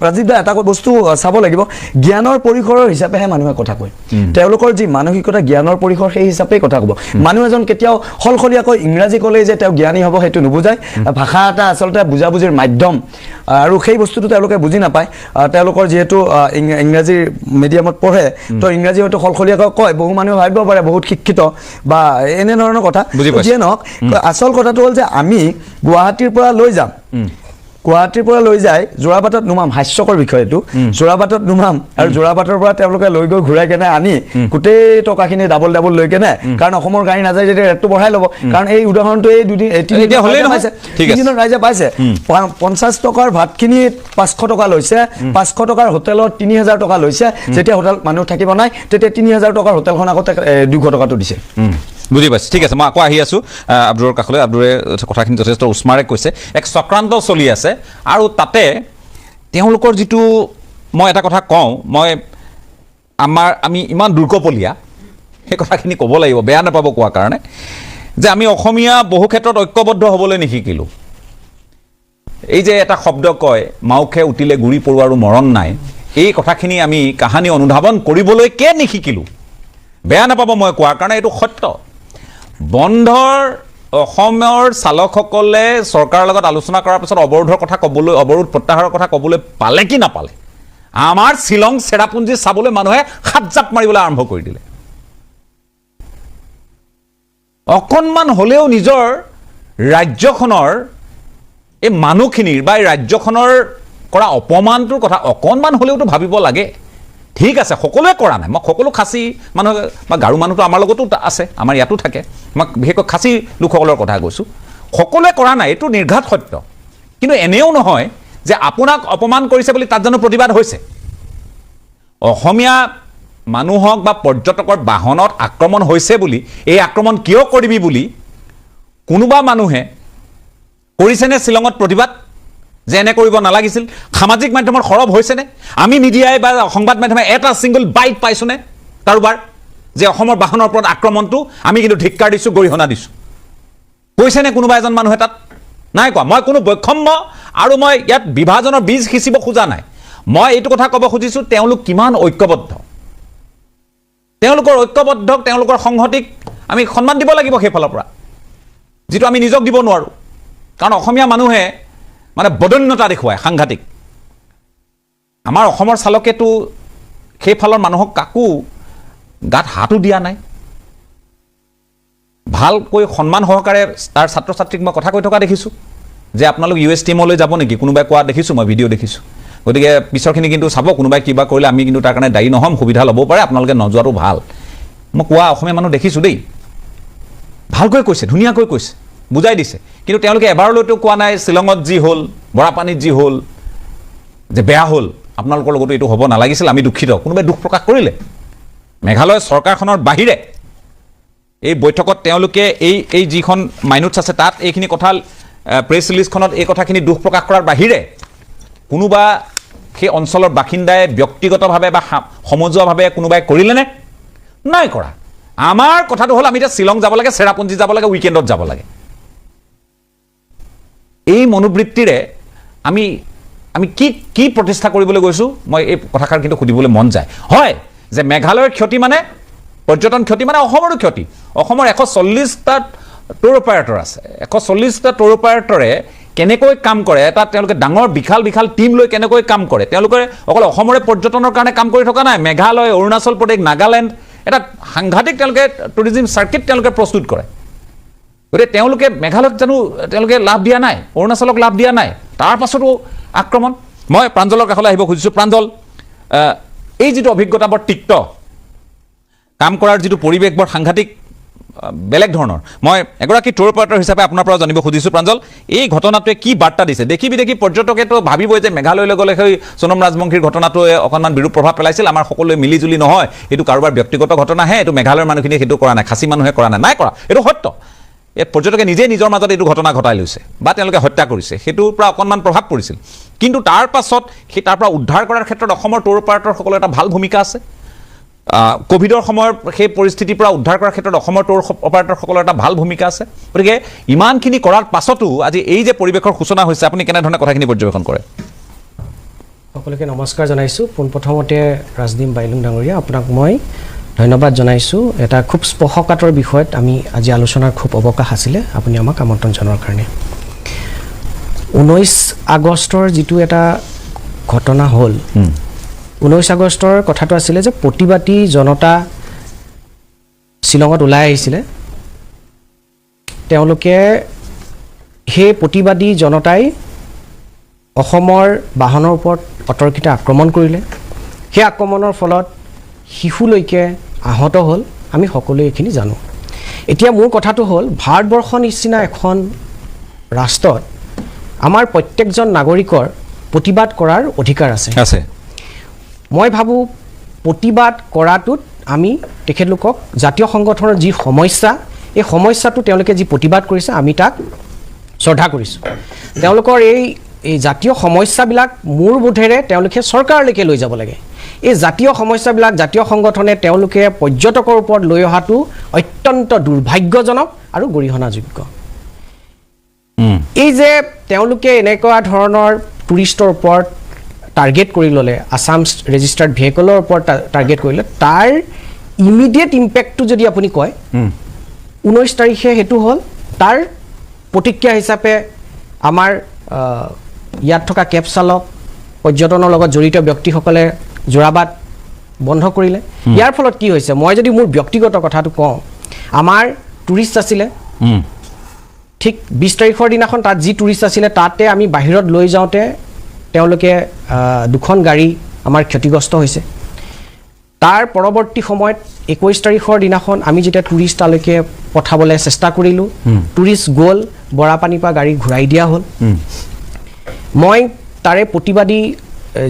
ৰাজীৱ দা এটা বস্তু চাব লাগিব, জ্ঞানৰ পৰিসৰৰ হিচাপেহে মানুহে কথা কয়। তেওঁলোকৰ যি মানসিকতা জ্ঞানৰ পৰিসৰ সেই হিচাপেই কথা ক'ব। মানুহ এজন কেতিয়াও সলসলীয়াকৈ ইংৰাজী ক'লেই যে তেওঁ জ্ঞানী হ'ব সেইটো নুবুজায়। ভাষা এটা আচলতে বুজাবুজিৰ মাধ্যম, আৰু সেই বস্তুটো তেওঁলোকে বুজি নাপায়। তেওঁলোকৰ যিহেতু ইংৰাজী মিডিয়ামত পঢ়ে, তো ইংৰাজী হয়তো সলসলীয়াকৈ কয়, বহু মানুহে ভাবিব পাৰে বহুত শিক্ষিত বা এনেধৰণৰ কথা। যিয়ে নহওক, আচল কথাটো হ'ল যে আমি গুৱাহাটীৰ পৰা লৈ যাম, গুৱাহাটীৰ পৰা লৈ যায় যোৰাবাটত নুমাম, হাস্যকৰ বিষয় এইটো, যোৰাবাটত নুমাম, আৰু যোৰাবাটৰ পৰা তেওঁলোকে লৈ গৈ ঘূৰাই কেনে আনি গোটেই টকাখিনি ডাবল লৈ কেনে, কাৰণ অসমৰ গাড়ী নাযায় যেতিয়া ৰেটটো বঢ়াই ল'ব। কাৰণ এই উদাহৰণটো এই 3 দিনত ৰাইজে পাইছে 50 টকাৰ ভাতখিনি 500 টকা লৈছে, 500 টকাৰ হোটেলত 3000 টকা লৈছে। যেতিয়া হোটেল মানুহ থাকিব নাই তেতিয়া 3000 টকাৰ হোটেলখন আগতে 200 টকাটো দিছে। বুজি পাইছোঁ, ঠিক আছে। মই আকৌ আহি আছোঁ আব্দুৰৰ কাষলৈ। আব্দুৰে কথাখিনি যথেষ্ট উস্মাৰে কৈছে, এক চক্ৰান্ত চলি আছে। আৰু তাতে তেওঁলোকৰ যিটো, মই এটা কথা কওঁ, আমি ইমান দুৰ্গপলীয়া, সেই কথাখিনি ক'ব লাগিব, বেয়া নাপাব কোৱাৰ কাৰণে, যে আমি অসমীয়া বহু ক্ষেত্ৰত ঐক্যবদ্ধ হ'বলৈ নিশিকিলোঁ। এই যে এটা শব্দ কয়, মাওখে উঠিলে গুৰি পৰুৱাৰো মৰণ নাই, এই কথাখিনি আমি কাহানী অনুধাৱন কৰিবলৈকে নিশিকিলোঁ। বেয়া নাপাব মই কোৱাৰ কাৰণে, এইটো সত্য। বন্ধৰ অসমৰ চালকসকলে চৰকাৰৰ লগত আলোচনা কৰাৰ পিছত অৱৰোধৰ কথা ক'বলৈ, অৱৰোধ প্ৰত্যাহাৰৰ কথা ক'বলৈ পালে কি নাপালে, আমাৰ শ্বিলং চেৰাপুঞ্জী চাবলৈ মানুহে হাত জাপ মাৰিবলৈ আৰম্ভ কৰি দিলে। অকণমান হ'লেও নিজৰ ৰাজ্যখনৰ এই মানুহখিনিৰ বা এই ৰাজ্যখনৰ কৰা অপমানটোৰ কথা অকণমান হ'লেওতো ভাবিব লাগে। ঠিক আছে, সকলোৱে কৰা নাই, মই সকলো খাচী মানুহ বা গাৰো মানুহটো আমাৰ লগতো আছে, আমাৰ ইয়াতো থাকে, মই বিশেষকৈ খাচী লোকসকলৰ কথা কৈছোঁ, সকলোৱে কৰা নাই, এইটো নিৰ্ঘাত সত্য। কিন্তু এনেও নহয় যে আপোনাক অপমান কৰিছে বুলি তাত জানো প্ৰতিবাদ হৈছে? অসমীয়া মানুহক বা পৰ্যটকৰ বাহনত আক্ৰমণ হৈছে বুলি, এই আক্ৰমণ কিয় কৰিবি বুলি কোনোবা মানুহে কৰিছেনে শ্বিলঙত প্ৰতিবাদ যে এনে কৰিব নালাগিছিল? সামাজিক মাধ্যমৰ সৰব হৈছেনে? আমি মিডিয়াই বা সংবাদ মাধ্যমে এটা ছিংগল বাইট পাইছোনে কাৰোবাৰ যে অসমৰ বাহনৰ ওপৰত আক্ৰমণটো আমি কিন্তু ধিক্কাৰ দিছোঁ, গৰিহণা দিছোঁ? কৈছেনে কোনোবা এজন মানুহে তাত? নাই কোৱা। মই কোনো বৈষম্য আৰু মই ইয়াত বিভাজনৰ বীজ সিঁচিব খোজা নাই। মই এইটো কথা ক'ব খুজিছোঁ, তেওঁলোক কিমান ঐক্যবদ্ধ, তেওঁলোকৰ ঐক্যবদ্ধক, তেওঁলোকৰ সংহতিক আমি সন্মান দিব লাগিব সেইফালৰ পৰা, যিটো আমি নিজক দিব নোৱাৰোঁ। কাৰণ অসমীয়া মানুহে মানে বদন্যতা দেখুৱায় সাংঘাতিক। আমাৰ অসমৰ চালকেতো সেইফালৰ মানুহক কাকো গাত হাতো দিয়া নাই, ভালকৈ সন্মান সহকাৰে তাৰ ছাত্ৰ ছাত্ৰীক মই কথা কৈ থকা দেখিছোঁ যে আপোনালোক US টিমলৈ যাব নেকি, কোনোবাই কোৱা দেখিছোঁ, মই ভিডিঅ' দেখিছোঁ। গতিকে পিছৰখিনি কিন্তু চাব, কোনোবাই কিবা কৰিলে আমি কিন্তু তাৰ কাৰণে দায়ী নহ'ম, সুবিধা ল'ব পাৰে, আপোনালোকে নোযোৱাটো ভাল। মই কোৱা অসমীয়া মানুহ দেখিছোঁ দেই, ভালকৈ কৈছে, ধুনীয়াকৈ কৈছে, বুজাই দিছে। কিন্তু তেওঁলোকে এবাৰলৈতো কোৱা নাই শ্বিলঙত যি হ'ল, বৰাপানীত যি হ'ল, যে বেয়া হ'ল, আপোনালোকৰ লগতো এইটো হ'ব নালাগিছিল, আমি দুখিত। কোনোবাই দুখ প্ৰকাশ কৰিলে? মেঘালয় চৰকাৰখনৰ বাহিৰে এই বৈঠকত তেওঁলোকে এই যিখন মাইনুটছ আছে তাত এইখিনি কথা, প্ৰেছ ৰিলিজখনত এই কথাখিনি দুখ প্ৰকাশ কৰাৰ বাহিৰে কোনোবা সেই অঞ্চলৰ বাসিন্দাই ব্যক্তিগতভাৱে বা সমজুৱাভাৱে কোনোবাই কৰিলেনে? নাই কৰা। আমাৰ কথাটো হ'ল আমি এতিয়া শ্বিলং যাব লাগে, চেৰাপুঞ্জী যাব লাগে, উইকেণ্ডত যাব লাগে। এই মনোবৃত্তিৰে আমি কি প্ৰতিষ্ঠা কৰিবলৈ গৈছোঁ, মই এই কথাষাৰ কিন্তু সুধিবলৈ মন যায়। হয় যে মেঘালয়ৰ ক্ষতি মানে পৰ্যটন ক্ষতি মানে অসমৰো ক্ষতি অসমৰ 140টা টুৰ অপাৰেটৰ আছে 140টা টুৰ অপাৰেটৰে কেনেকৈ কাম কৰে এটা তেওঁলোকে ডাঙৰ বিশাল বিশাল টিম লৈ কেনেকৈ কাম কৰে তেওঁলোকে অকল অসমৰে পৰ্যটনৰ কাৰণে কাম কৰি থকা নাই মেঘালয় অৰুণাচল প্ৰদেশ নাগালেণ্ড এটা সাংঘাতিক তেওঁলোকে টুৰিজিম চাৰ্কিট তেওঁলোকে প্ৰস্তুত কৰে গতিকে তেওঁলোকে মেঘালয়ক জানো তেওঁলোকে লাভ দিয়া নাই অৰুণাচলক লাভ দিয়া নাই তাৰ পাছতো আক্ৰমণ মই প্ৰাঞ্জলৰ কাষলৈ আহিব খুজিছোঁ প্ৰাঞ্জল এই যিটো অভিজ্ঞতা বৰ তিক্ত কাম কৰাৰ যিটো পৰিৱেশ বৰ সাংঘাতিক বেলেগ ধৰণৰ মই এগৰাকী টুৰ অপাৰেটৰ হিচাপে আপোনাৰ পৰা জানিব খুজিছোঁ প্ৰাঞ্জল এই ঘটনাটোৱে কি বাৰ্তা দিছে দেখি পৰ্যটকেতো ভাবিবই যে মেঘালয়লৈ গ'লে সেই সোণম ৰাজবংশীৰ ঘটনাটোৱে অকণমান বিৰূপ প্ৰভাৱ পেলাইছিল আমাৰ সকলোৱে মিলিজুলি নহয় এইটো কাৰোবাৰ ব্যক্তিগত ঘটনাহে এইটো মেঘালয়ৰ মানুহখিনিয়ে সেইটো কৰা নাই খাচী মানুহে কৰা নাই কৰা এইটো সত্য ইয়াত পৰ্যটকে নিজে নিজৰ মাজত এইটো ঘটনা ঘটাই লৈছে বা তেওঁলোকে হত্যা কৰিছে সেইটোৰ পৰা অকণমান প্ৰভাৱ পৰিছিল কিন্তু তাৰ পাছত সেই তাৰ পৰা উদ্ধাৰ কৰাৰ ক্ষেত্ৰত অসমৰ টুৰ অপাৰেটৰসকলৰ এটা ভাল ভূমিকা আছে কোভিডৰ সময়ৰ সেই পৰিস্থিতিৰ পৰা উদ্ধাৰ কৰাৰ ক্ষেত্ৰত অসমৰ টুৰ অপাৰেটৰসকলৰ এটা ভাল ভূমিকা আছে গতিকে ইমানখিনি কৰাৰ পাছতো আজি এই যে পৰিৱেশৰ সূচনা হৈছে আপুনি কেনেধৰণে কথাখিনি পৰ্যবেক্ষণ কৰে সকলোকে নমস্কাৰ জনাইছোঁ পোনপ্ৰথমতে ৰাজদীপ বাইলুং ডাঙৰীয়া আপোনাক মই ধন্যবাদ জনাইছোঁ এটা খুব স্পৰ্শকাতৰ বিষয়ত আমি আজি আলোচনাৰ খুব অৱকাশ আছিলে আপুনি আমাক আমন্ত্ৰণ জনোৱাৰ কাৰণে 19 আগষ্টৰ যিটো এটা ঘটনা হ'ল 19 আগষ্টৰ কথাটো আছিলে যে প্ৰতিবাদী জনতা শ্বিলঙত ওলাই আহিছিলে তেওঁলোকে সেই প্ৰতিবাদী জনতাই অসমৰ বাহনৰ ওপৰত অতৰ্কিত আক্ৰমণ কৰিলে সেই আক্ৰমণৰ ফলত শিশুলৈকে আহত হ'ল আমি সকলোৱে এইখিনি জানো এতিয়া মোৰ কথাটো হ'ল ভাৰতবৰ্ষৰ নিচিনা এখন ৰাষ্ট্ৰত আমাৰ প্ৰত্যেকজন নাগৰিকৰ প্ৰতিবাদ কৰাৰ অধিকাৰ আছে মই ভাবোঁ প্ৰতিবাদ কৰাটোত আমি তেখেতলোকক জাতীয় সংগঠনৰ যি সমস্যা এই সমস্যাটো তেওঁলোকে যি প্ৰতিবাদ কৰিছে আমি তাক শ্ৰদ্ধা কৰিছোঁ তেওঁলোকৰ এই জাতীয় সমস্যাবিলাক মোৰ বোধেৰে তেওঁলোকে চৰকাৰলৈকে লৈ যাব লাগে এই জাতীয় সমস্যাবিলাক জাতীয় সংগঠনে তেওঁলোকে পৰ্যটকৰ ওপৰত লৈ অহাটো অত্যন্ত দুৰ্ভাগ্যজনক আৰু গৰিহণাযোগ্য এই যে তেওঁলোকে এনেকুৱা ধৰণৰ টুৰিষ্টৰ ওপৰত টাৰ্গেট কৰি ল'লে আছাম ৰেজিষ্টাৰ্ড ভেহিকলৰ ওপৰত টাৰ্গেট কৰিলে তাৰ ইমিডিয়েট ইম্পেক্টটো যদি আপুনি কয় 19 তাৰিখে সেইটো হ'ল তাৰ প্ৰতিক্ৰিয়া হিচাপে আমাৰ ইয়াত থকা কেব চালক পৰ্যটনৰ লগত জড়িত ব্যক্তিসকলে জোৰাবাদ বন্ধ কৰিলে ইয়াৰ ফলত কি হৈছে মই যদি মোৰ ব্যক্তিগত কথাটো কওঁ আমাৰ টুৰিষ্ট আছিলে ঠিক 20 তাৰিখৰ দিনাখন তাত যি টুৰিষ্ট আছিলে তাতে আমি বাহিৰত লৈ যাওঁতে তেওঁলোকে দুখন গাড়ী আমাৰ ক্ষতিগ্ৰস্ত হৈছে তাৰ পৰৱৰ্তী সময়ত 21 তাৰিখৰ দিনাখন আমি যেতিয়া টুৰিষ্ট তালৈকে পঠাবলৈ চেষ্টা কৰিলোঁ টুৰিষ্ট গ'ল বৰাপানীৰ পৰা গাড়ী ঘূৰাই দিয়া হ'ল মই তাৰে প্ৰতিবাদী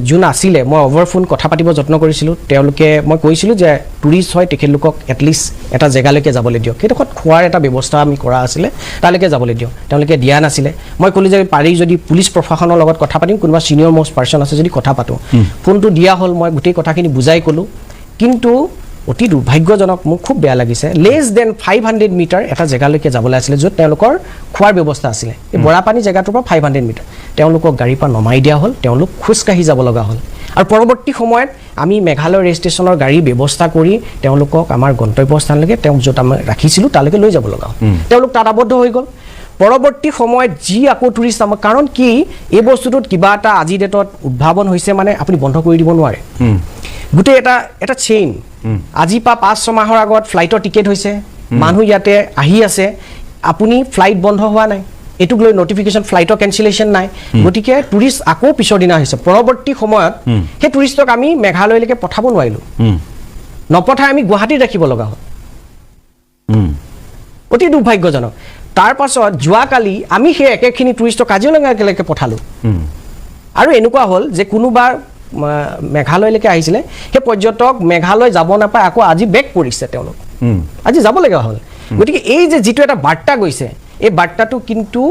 যোন আছিলে মই অভাৰফোন কথা পাতিব যত্ন কৰিছিলোঁ তেওঁলোকে মই কৈছিলোঁ যে টুৰিষ্ট হয় তেখেতলোকক এটলিষ্ট এটা জেগালৈকে যাবলৈ দিয়ক সেইডোখৰত খোৱাৰ এটা ব্যৱস্থা আমি কৰা আছিলে তালৈকে যাবলৈ দিয়ক তেওঁলোকে দিয়া নাছিলে মই ক'লোঁ যে পাৰি যদি পুলিচ প্ৰশাসনৰ লগত কথা পাতিম কোনোবা ছিনিয়ৰ মষ্ট পাৰ্চন আছে যদি কথা পাতোঁ ফোনটো দিয়া হ'ল মই গোটেই কথাখিনি বুজাই ক'লোঁ কিন্তু অতি দুৰ্ভাগ্যজনক মোক খুব বেয়া লাগিছে লেছ দেন 500 মিটাৰ এটা জেগালৈকে যাবলৈ আছিলে য'ত তেওঁলোকৰ খোৱাৰ ব্যৱস্থা আছিলে এই বৰাপানী জেগাটোৰ পৰা 500 মিটাৰ তেওঁলোকক গাড়ীৰ পৰা নমাই দিয়া হ'ল তেওঁলোক খোজকাঢ়ি যাব লগা হ'ল আৰু পৰৱৰ্তী সময়ত আমি মেঘালয় ৰেল ষ্টেচনৰ গাড়ী ব্যৱস্থা কৰি তেওঁলোকক আমাৰ গন্তব্যস্থানলৈকে য'ত আমি ৰাখিছিলোঁ তালৈকে লৈ যাব লগা হ'ল তেওঁলোক তাত আবদ্ধ হৈ গ'ল পৰৱৰ্তী সময়ত যি আকৌ টুৰিষ্ট আমাৰ কাৰণ কি এই বস্তুটোত কিবা এটা আজি ডেটত উদ্ভাৱন হৈছে মানে আপুনি বন্ধ কৰি দিব নোৱাৰে গোটেই এটা চেইন আজি পৰা 5-6 মাহৰ আগত ফ্লাইটৰ টিকেট হৈছে মানুহ ইয়াতে আহি আছে আপুনি ফ্লাইট বন্ধ হোৱা নাই এটুক লৈ নটিফিকেশ্যন ফ্লাইটৰ কেঞ্চেলেশ্যন নাই গতিকে টুৰিষ্ট আকৌ পিছৰ দিনা হৈছে পৰৱৰ্তী সময়ত সেই টুৰিষ্টক আমি মেঘালয়লৈকে পঠাব নোৱাৰিলোঁ নপঠাই আমি গুৱাহাটীত ৰাখিব লগা হ'ল অতি দুৰ্ভাগ্যজনক তাৰ পাছত যোৱাকালি আমি সেই একেখিনি টুৰিষ্টক কাজিৰঙালৈকে পঠালোঁ আৰু এনেকুৱা হ'ল যে কোনোবা মেঘালয়লৈকে আহিছিলে সেই পৰ্যটক মেঘালয় যাব নাপায় আকৌ আজি বেক কৰিছে তেওঁলোক আজি যাব লগা হ'ল গতিকে এই যে যিটো এটা বাৰ্তা গৈছে এই বাৰ্তাটো কিন্তু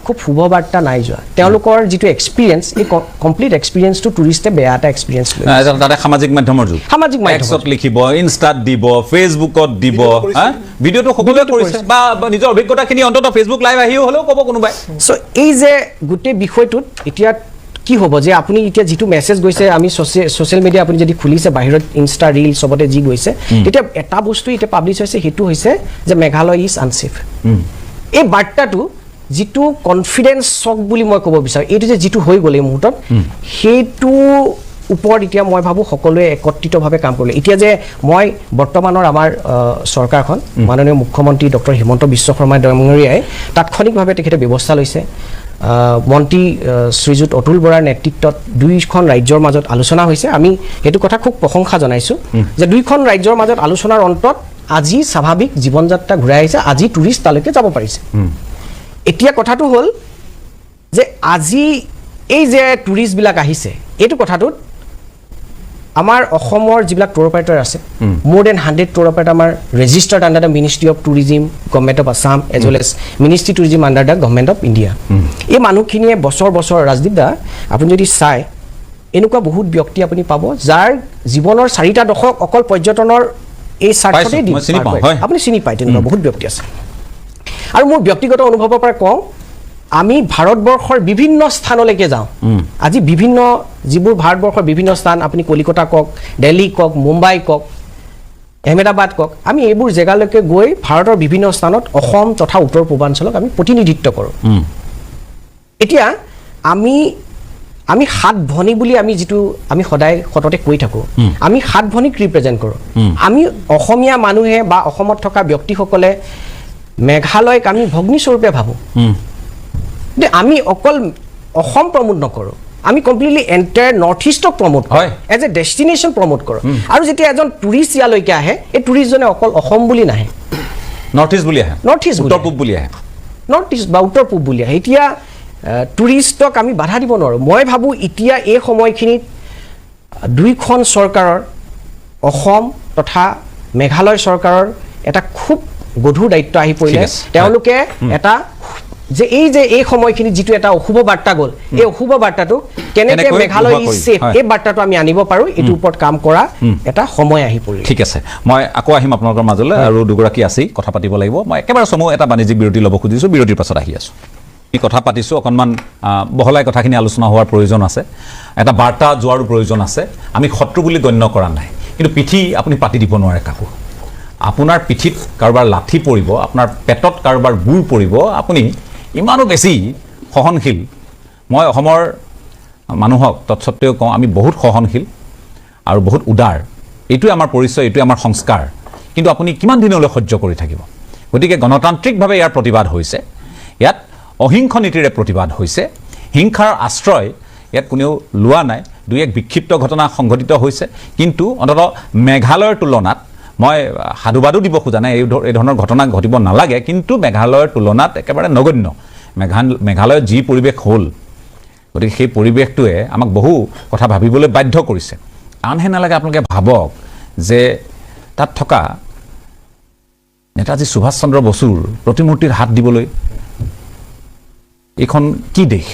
খুব শুভ বাৰ্তা নাই যোৱা তেওঁলোকৰ যিটো এক্সপিৰিয়েঞ্চ এই কমপ্লিট এক্সপিৰিয়েঞ্চটো টুৰিষ্টে বেয়া এটা এক্সপিৰিয়েঞ্চ লৈ তাতে সামাজিক মাধ্যমৰ যুগ সামাজিক মাধ্যমত লিখিব ইনষ্টাত দিব ফেচবুকত দিব ভিডিঅ'টো সকলোৱে কৰিছে বা নিজৰ অভিজ্ঞতাখিনি অন্তত ফেচবুক লাইভ আহিও হ'লেও ক'ব কোনোবাই চ' এই যে গোটেই বিষয়টোত এতিয়া কি হ'ব যে আপুনি এতিয়া যিটো মেছেজ গৈছে আমি ছ'চিয়েল মিডিয়া আপুনি যদি খুলিছে বাহিৰত ইনষ্টা ৰিল চবতে যি গৈছে তেতিয়া এটা বস্তু এতিয়া পাব্লিছ হৈছে সেইটো হৈছে যে মেঘালয় ইজ আনছেফ এই বাৰ্তাটো যিটো কনফিডেন্স চক বুলি মই ক'ব বিচাৰোঁ এইটো যে যিটো হৈ গ'ল এই মুহূৰ্তত সেইটো ওপৰত এতিয়া মই ভাবোঁ সকলোৱে একত্ৰিতভাৱে কাম কৰিলে এতিয়া যে মই বৰ্তমানৰ আমাৰ চৰকাৰখন মাননীয় মুখ্যমন্ত্ৰী ডক্টৰ হিমন্ত বিশ্ব শৰ্মা ডাঙৰীয়াই তাৎক্ষণিকভাৱে তেখেতে ব্যৱস্থা লৈছে মন্ত্ৰী শ্ৰীযুত অতুল বৰাৰ নেতৃত্বত দুইখন ৰাজ্যৰ মাজত আলোচনা হৈছে আমি সেইটো কথা খুব প্ৰশংসা জনাইছোঁ যে দুইখন ৰাজ্যৰ মাজত আলোচনাৰ অন্তত আজি স্বাভাৱিক জীৱন যাত্ৰা ঘূৰাই আহিছে আজি টুৰিষ্ট তালৈকে যাব পাৰিছে এতিয়া কথাটো হ'ল যে আজি এই যে টুৰিষ্টবিলাক আহিছে এইটো কথাটোত আমাৰ অসমৰ যিবিলাক টুৰ অপাৰেটৰ আছে মোৰ দেন 100 টুৰ অপাৰেটৰ আমাৰ registered under the ministry of tourism government of Assam as well as ministry tourism under the government of India এই মানুহখিনিয়ে বছৰ ৰাজদীপ দা আপুনি যদি চাই এনেকুৱা বহুত ব্যক্তি আপুনি পাব যাৰ জীৱনৰ 4টা দশক অকল পৰ্যটনৰ এই স্বাৰ্থতেই আপুনি চিনি পায় তেনেকুৱা বহুত ব্যক্তি আছে আৰু মোৰ ব্যক্তিগত অনুভৱৰ পৰা কওঁ আমি ভাৰতবৰ্ষৰ বিভিন্ন স্থানলৈকে যাওঁ আজি বিভিন্ন যিবোৰ ভাৰতবৰ্ষৰ বিভিন্ন স্থান আপুনি কলিকতা কওক দিল্লী কওক মুম্বাই কওক আহমেদাবাদ কওক আমি এইবোৰ জেগালৈকে গৈ ভাৰতৰ বিভিন্ন স্থানত অসম তথা উত্তৰ পূৰ্বাঞ্চলক আমি প্ৰতিনিধিত্ব কৰোঁ এতিয়া আমি 7 ভনী বুলি আমি যিটো আমি সদায় সততে কৈ থাকোঁ আমি 7 ভনীক ৰিপ্ৰেজেণ্ট কৰোঁ আমি অসমীয়া মানুহে বা অসমত থকা ব্যক্তিসকলে মেঘালয়ক আমি ভগ্নীস্বৰূপে ভাবোঁ আমি অকল অসম প্ৰমোট নকৰোঁ আমি completely entire north stock promote কৰোঁ এজ এ ডেষ্টিনেশ্যন প্ৰমোট কৰোঁ আৰু যেতিয়া এজন টুৰিষ্ট ইয়ালৈকে আহে এই টুৰিষ্টজনে অকল অসম বুলি নাহে নৰ্থ ইষ্ট বুলি আহে উত্তৰ পূব বুলি আহে নৰ্থ ইষ্ট বা উত্তৰ পূব বুলি আহে এতিয়া টুৰিষ্টক আমি বাধা দিব নোৱাৰোঁ মই ভাবোঁ এতিয়া এই সময়খিনিত দুইখন চৰকাৰৰ অসম তথা মেঘালয় চৰকাৰৰ এটা খুব গধুৰ দায়িত্ব আহি পৰিলে তেওঁলোকে এটা যে এই সময়খিনি যিটো এটা অশুভ বাৰ্তা গ'ল এই অশুভ বাৰ্তাটো কেনেকৈ মেঘালয় ইজ ছেফ এই বাৰ্তাটো আমি আনিব পাৰোঁ এইটোৰ ওপৰত কাম কৰা এটা সময় আহি পৰিল ঠিক আছে মই আকৌ আহিম আপোনালোকৰ মাজলৈ আৰু দুগৰাকী আছেই কথা পাতিব লাগিব মই একেবাৰে চমু এটা বাণিজ্যিক বিৰতি ল'ব খুজিছোঁ বিৰতিৰ পাছত আহি আছোঁ আমি কথা পাতিছোঁ অকণমান বহলাই কথাখিনি আলোচনা হোৱাৰ প্ৰয়োজন আছে এটা বাৰ্তা যোৱাৰো প্ৰয়োজন আছে আমি শত্ৰু বুলি গণ্য কৰা নাই কিন্তু পিঠি আপুনি পাতি দিব নোৱাৰে কাকো আপোনাৰ পিঠিত কাৰোবাৰ লাঠি পৰিব আপোনাৰ পেটত কাৰোবাৰ বুৰ পৰিব আপুনি ইমানো বেছি সহনশীল মই অসমৰ মানুহক তৎসত্ত্বেও কওঁ আমি বহুত সহনশীল আৰু বহুত উদাৰ এইটোৱে আমাৰ পৰিচয় এইটোৱে আমাৰ সংস্কাৰ কিন্তু আপুনি কিমান দিনলৈ সহ্য কৰি থাকিব গতিকে গণতান্ত্ৰিকভাৱে ইয়াৰ প্ৰতিবাদ হৈছে ইয়াত অহিংস নীতিৰে প্ৰতিবাদ হৈছে হিংসাৰ আশ্ৰয় ইয়াত কোনেও লোৱা নাই দুই এক বিক্ষিপ্ত ঘটনা সংঘটিত হৈছে কিন্তু অন্ততঃ মেঘালয়ৰ তুলনাত মই সাধুবাদো দিব খোজা নাই এই ধৰণৰ ঘটনা ঘটিব নালাগে কিন্তু মেঘালয়ৰ তুলনাত একেবাৰে নগণ্য মেঘালয়ত যি পৰিৱেশ হ'ল গতিকে সেই পৰিৱেশটোৱে আমাক বহু কথা ভাবিবলৈ বাধ্য কৰিছে আনহে নালাগে আপোনালোকে ভাবক যে তাত থকা নেতাজী সুভাষ চন্দ্ৰ বসুৰ প্ৰতিমূৰ্তিত হাত দিবলৈ এইখন কি দেশ